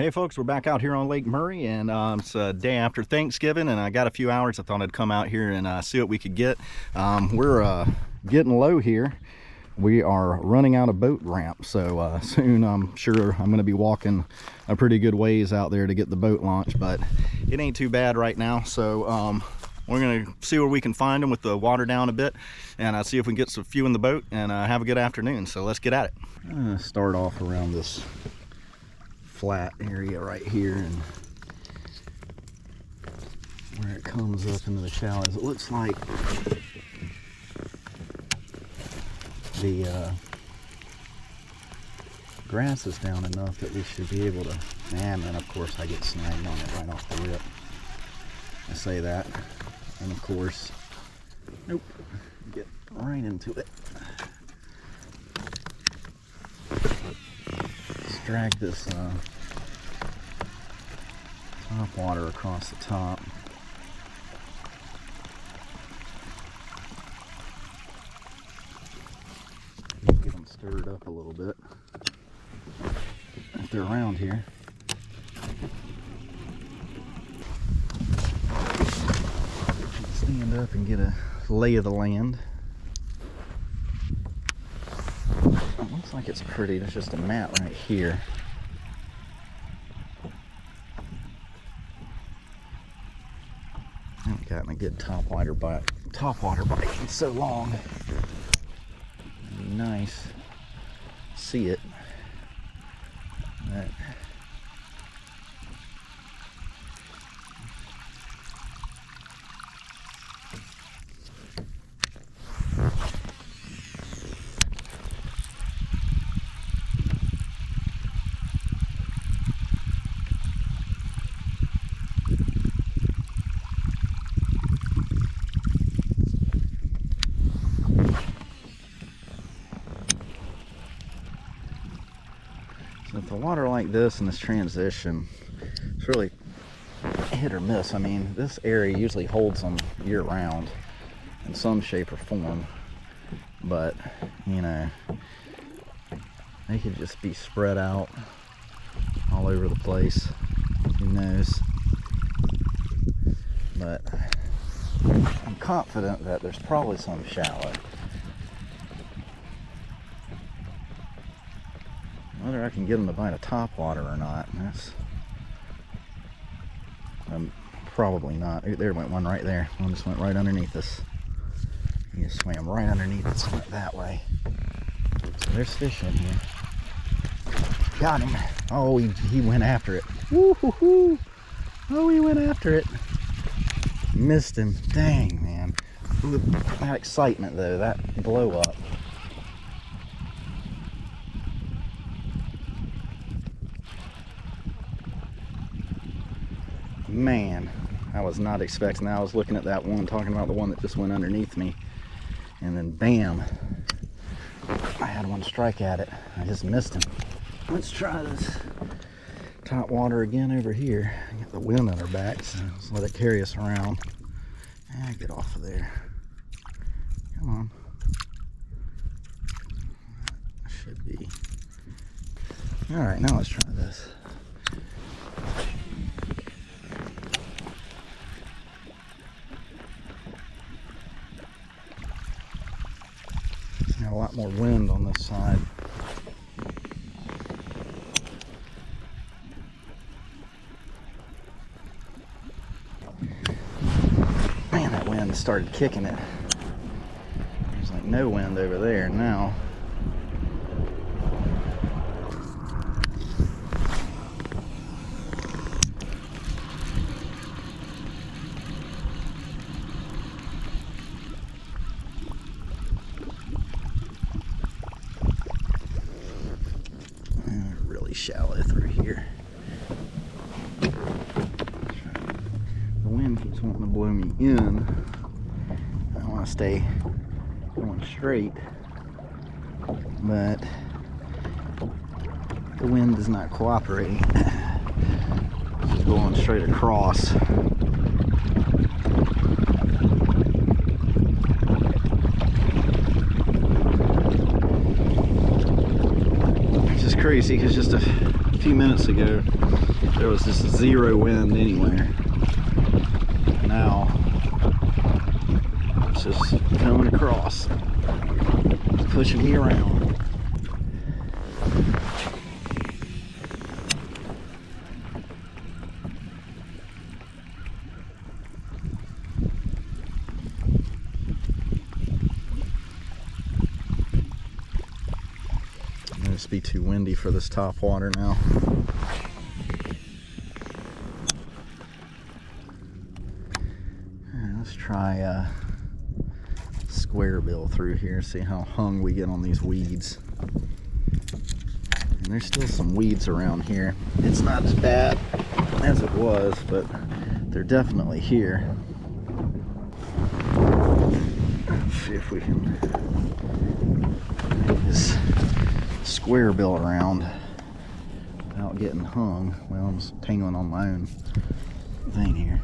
Hey folks, we're back out here on Lake Murray, and it's a day after Thanksgiving, and I got a few hours. I thought I'd come out here and see what we could get. We're getting low here. We are running out of boat ramp, so soon I'm sure I'm going to be walking a pretty good ways out there to get the boat launched, but it ain't too bad right now. So we're going to see where we can find them with the water down a bit, and see if we can get a few in the boat and have a good afternoon. So let's get at it. I'm going to start off around this flat area right here, and where it comes up into the shallows, it looks like the grass is down enough that we should be able to, and then of course I get snagged on it right off the rip. I say that, and of course, nope, get right into it. Let's drag this top water across the top. Get them stirred up a little bit if they're around here. Stand up and get a lay of the land. It looks like it's pretty. There's just a mat right here. I haven't gotten a good top water bite in so long. It'd be nice to see it. But with a water like this and this transition, it's really hit or miss. I mean, this area usually holds them year round in some shape or form, but you know, they could just be spread out all over the place. Who knows? But I'm confident that there's probably some shallow. Whether I can get them to bite a top water or not, that's probably not. There went one right there. One just went right underneath us. He just swam right underneath us, went that way. So there's fish in here. Got him. Oh, he went after it. Woo-hoo-hoo. Oh, he went after it. Missed him. Dang, man. Ooh, that excitement though, that blow up. Man, I was not expecting that. I was looking at that one, talking about the one that just went underneath me, and then bam, I had one strike at it. I just missed him. Let's try this top water again over here. Get the wind on our backs, so let's let it carry us around. And get off of there. Come on. Should be. All right, now let's try this. A lot more wind on this side. Man, that wind started kicking it. There's like no wind over there now. Shallow through here. The wind keeps wanting to blow me in. I want to stay going straight, but the wind is not cooperating. It's just going straight across. crazy because just a few minutes ago, there was just zero wind anywhere. Now, it's just coming across, pushing me around. It's be too windy for this top water now. Let's try square bill through here, see how hung we get on these weeds. And there's still some weeds around here. It's not as bad as it was, but they're definitely here. Let's see if we can make this square bill around without getting hung. Well, I'm just tangling on my own thing here.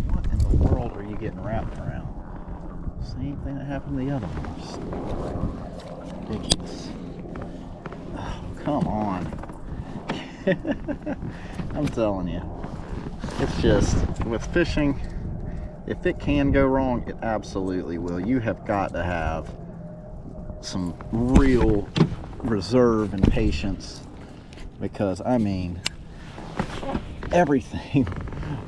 What in the world are you getting wrapped around? Same thing that happened to the other one. Just ridiculous. Oh, come on. I'm telling you, it's just with fishing. If it can go wrong, it absolutely will. You have got to have some real reserve and patience, because I mean, everything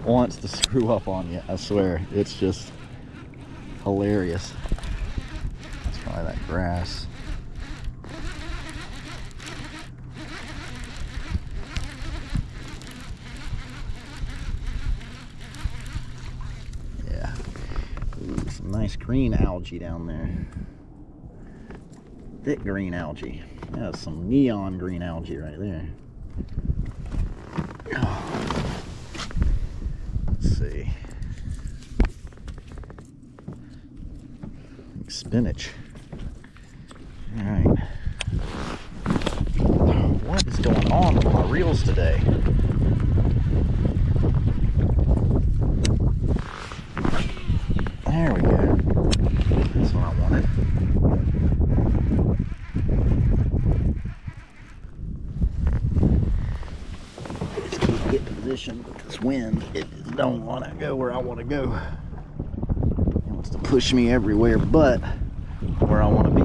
wants to screw up on you. I swear, it's just hilarious. Let's try that grass. Some nice green algae down there. Thick green algae. That's some neon green algae right there. Oh. Let's see. Spinach. Alright. What is going on with my reels today? There we go. That's what I wanted. Just keep get positioned with this wind. It don't want to go where I want to go. It wants to push me everywhere but where I want to be.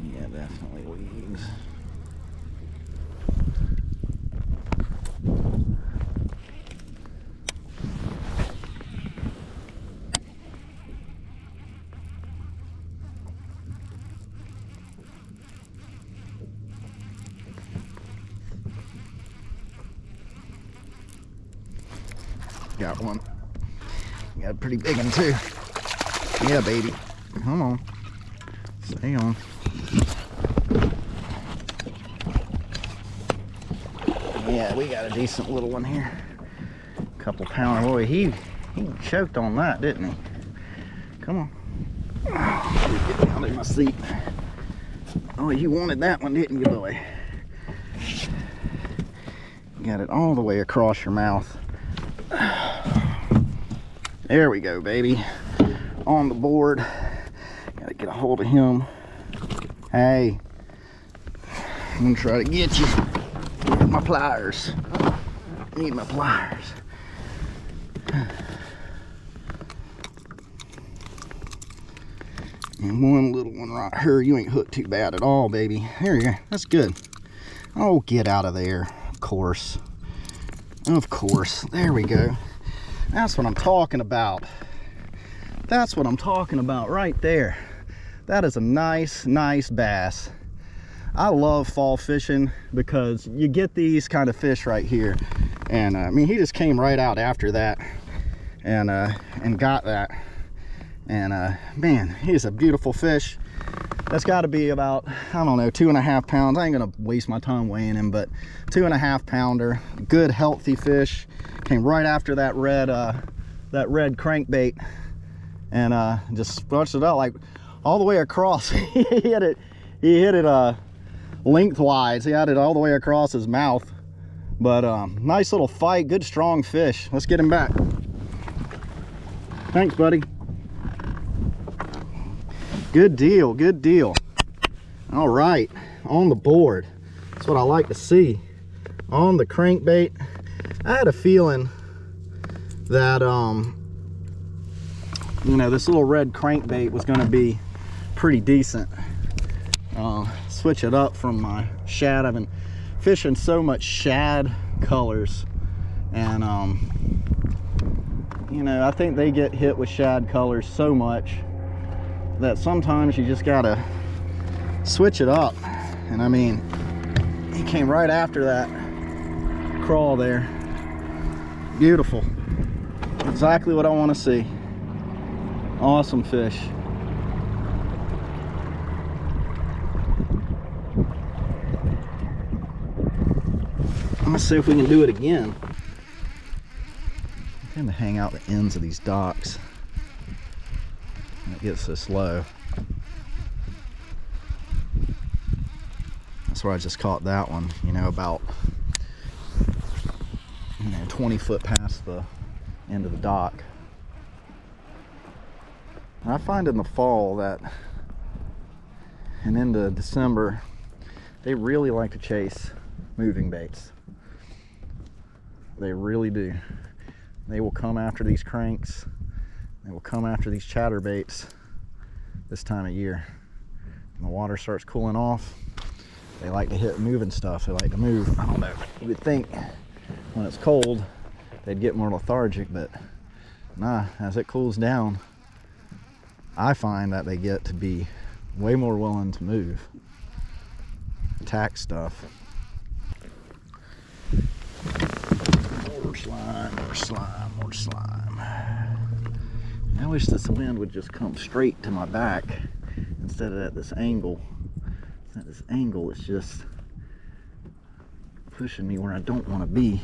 Yeah, definitely weeds. Got one. Got a pretty big one too. Yeah, baby. Come on. Stay on. Yeah, we got a decent little one here. Couple pounder. Boy, he choked on that, didn't he? Come on. Oh, get down in my seat. Oh, you wanted that one, didn't you, boy? Got it all the way across your mouth. There we go, baby. On the board. Gotta get a hold of him. Hey. I'm gonna try to get you. Need my pliers. Need my pliers. And one little one right here. You ain't hooked too bad at all, baby. There you go. That's good. Oh, get out of there. Of course. Of course. There we go. That's what I'm talking about. That's what I'm talking about right there. That is a nice, nice bass. I love fall fishing because you get these kind of fish right here. And I mean, he just came right out after that and got that. And man, he's a beautiful fish. That's got to be about, I don't know, 2.5 pounds. I ain't gonna waste my time weighing him, but 2.5 pounder, good healthy fish. Came right after that red crankbait, and just spunched it out like all the way across. He hit it lengthwise. He had it all the way across his mouth. But nice little fight, good strong fish. Let's get him back. Thanks, buddy. Good deal, good deal. All right, on the board. That's what I like to see. On the crankbait. I had a feeling that you know, this little red crankbait was going to be pretty decent. Switch it up from my shad. I've been fishing so much shad colors, and you know, I think they get hit with shad colors so much that sometimes you just gotta switch it up. And I mean, he came right after that crawl there. Beautiful, exactly what I want to see. Awesome fish. I'm gonna see if we can do it again. I tend to hang out the ends of these docks when it gets this low. That's where I just caught that one, you know, about 20 foot past the end of the dock. I find in the fall that, and into December, they really like to chase moving baits. They really do. They will come after these cranks. They will come after these chatterbaits this time of year. When the water starts cooling off, they like to hit moving stuff. They like to move. I don't know. You would think when it's cold, they'd get more lethargic, but nah, as it cools down, I find that they get to be way more willing to move, attack stuff. More slime, more slime, more slime. I wish this wind would just come straight to my back instead of at this angle. At this angle, it's just pushing me where I don't want to be.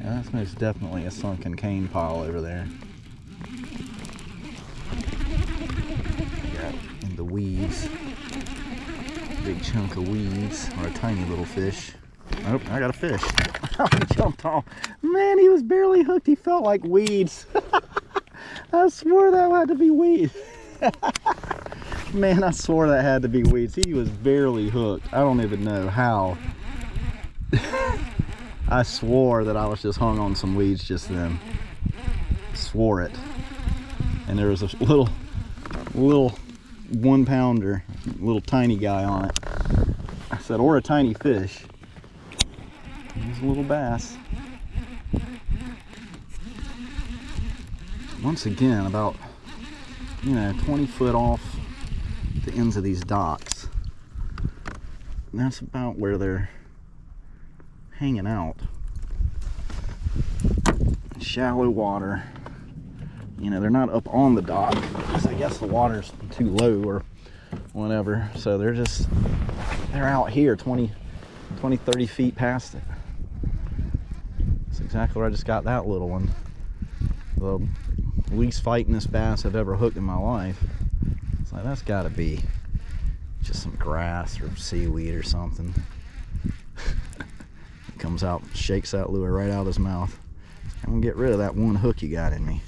Yeah, that's most definitely a sunken cane pile over there. Got in the weeds. Big chunk of weeds, or a tiny little fish. Oh, I got a fish. He jumped off. Man, he was barely hooked. He felt like weeds. I swore that had to be weeds. Man, I swore that had to be weeds. He was barely hooked. I don't even know how. I swore that I was just hung on some weeds just then. Swore it. And there was a little 1 pounder, little tiny guy on it. I said, or a tiny fish. He's a little bass. Once again, about 20 foot off the ends of these docks. And that's about where they're hanging out. Shallow water. They're not up on the dock because I guess the water's too low or whatever. So they're out here 20, 30 feet past it. That's exactly where I just got that little one. The least fightingest bass I've ever hooked in my life. It's like, that's gotta be just some grass or seaweed or something. He comes out, shakes that lure right out of his mouth. I'm gonna get rid of that one hook you got in me.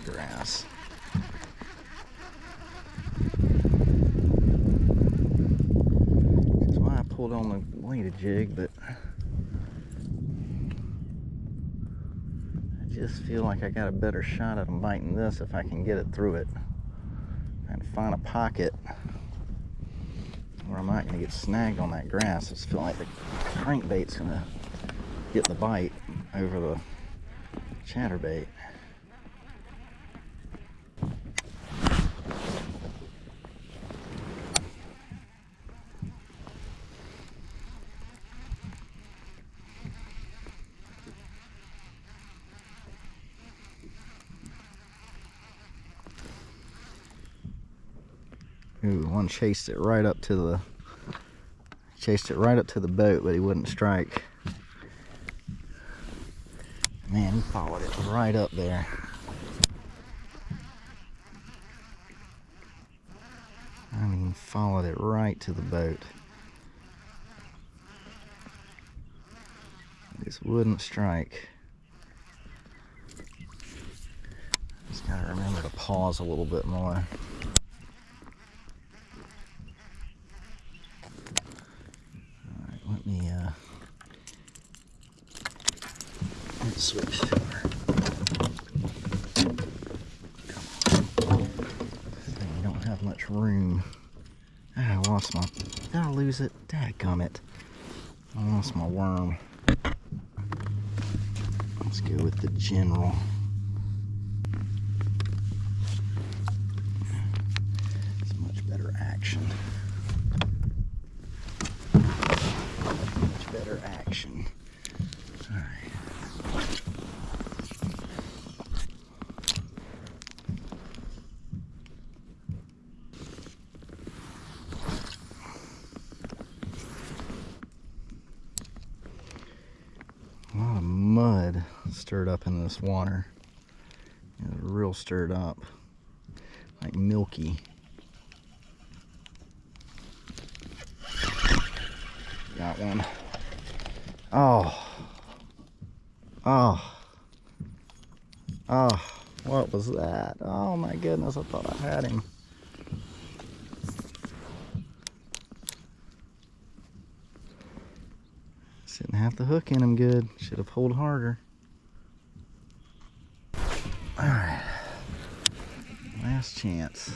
Grass. That's why I pulled on the weighted jig, but I just feel like I got a better shot at him biting this if I can get it through it. That Trying to find a pocket where I'm not going to get snagged on that grass. I just feel like the crankbait's going to get the bite over the chatterbait. Ooh, one chased it right up to the boat, but he wouldn't strike. Man, he followed it right up there. I mean, followed it right to the boat. Just wouldn't strike. Just gotta remember to pause a little bit more. Let's switch to her. This thing don't have much room. I lost my. Did I lose it? Dadgummit. I lost my worm. Let's go with the general. It's much better action. Much better action. Alright. A lot of mud stirred up in this water. It was real stirred up, like milky. Got one. Oh. What was that? Oh my goodness, I thought I had him. Didn't have the hook in him good. Should have pulled harder. Alright. Last chance.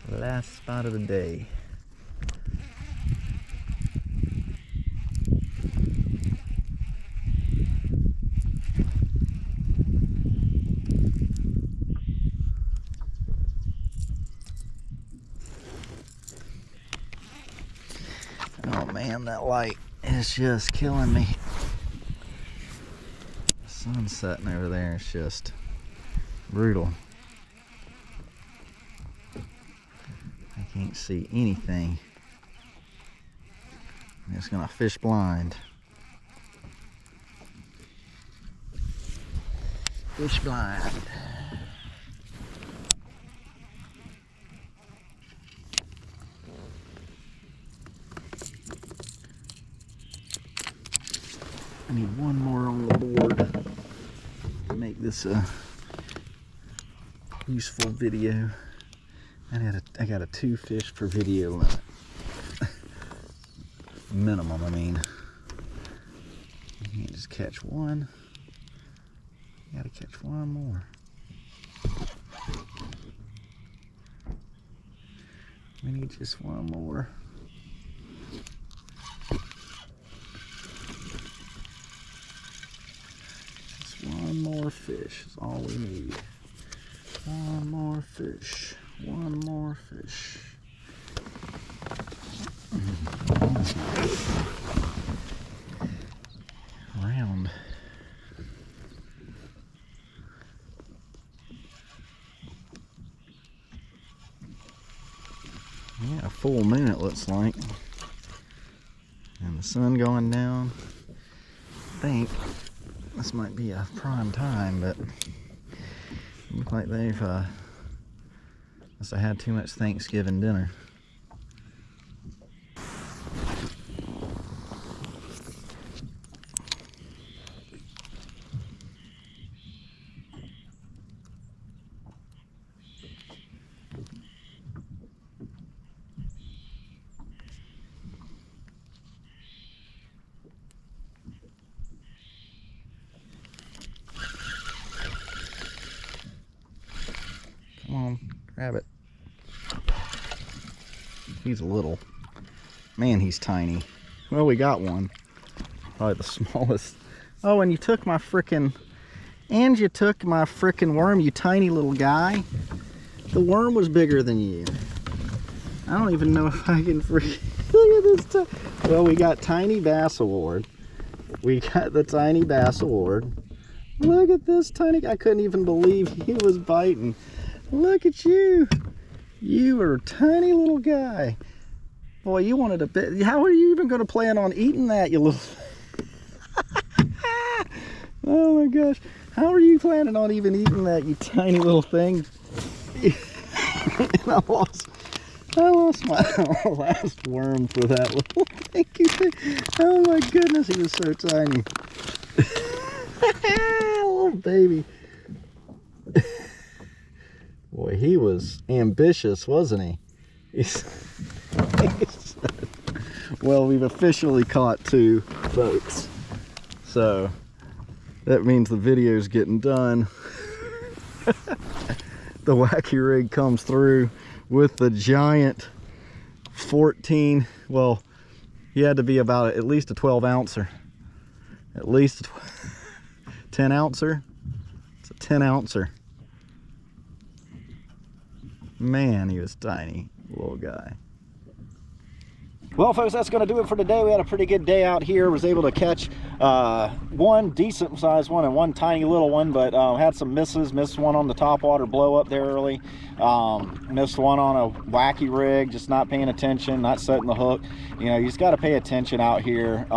Last spot of the day. Oh man, that light is just killing me. The sun's setting over there. It's just brutal. I can't see anything. I'm just gonna fish blind. Fish blind. I need one more on the board to make this a useful video. I got a 2 fish per video limit. Minimum, I mean. You can't just catch one. You gotta catch one more. We need just one more. One more fish is all we need. One more fish. One more fish. Round. Yeah, a full moon it looks like. And the sun going down. I think this might be a prime time, but it looks like they've must have had too much Thanksgiving dinner. Grab it. He's little. Man, he's tiny. Well, we got one. Probably the smallest. Oh, and you took my frickin'... And you took my frickin' worm, you tiny little guy. The worm was bigger than you. I don't even know if I can freaking... Look at this. Well, we got Tiny Bass Award. We got the Tiny Bass Award. Look at this tiny... I couldn't even believe he was biting. Look at you. You are a tiny little guy. Boy, you wanted a bit... How are you even going to plan on eating that, you little... Oh my gosh. How are you planning on even eating that, you tiny little thing? And I lost my last worm for that little thing. Oh my goodness, he was so tiny. Little baby. Boy, he was ambitious, wasn't he? Well, we've officially caught 2, folks. So that means the video's getting done. The Wacky rig comes through with the giant 14, well, he had to be about at least a 12 ouncer. At least a 10 ouncer. It's a 10 ouncer. Man, he was tiny, little guy. Well, folks, that's going to do it for today. We had a pretty good day out here. Was able to catch one decent sized one and one tiny little one, but had some misses. Missed one on the topwater blow up there early. Missed one on a Wacky rig, just not paying attention, not setting the hook. You know, you just got to pay attention out here.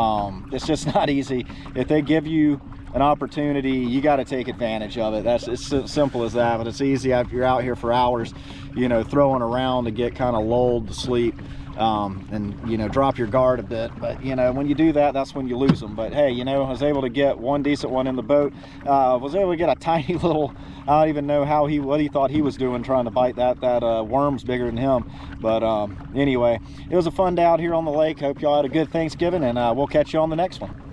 It's just not easy. If they give you an opportunity, you got to take advantage of it. It's simple as that. But it's easy if you're out here for hours, you know, throwing around to get kind of lulled to sleep. And you know, drop your guard a bit, but you know, when you do that, that's when you lose them. But hey, you know, I was able to get one decent one in the boat. Was able to get a tiny little, I don't even know what he thought he was doing trying to bite that worm's bigger than him. But anyway, it was a fun day out here on the lake. Hope y'all had a good Thanksgiving, and we'll catch you on the next one.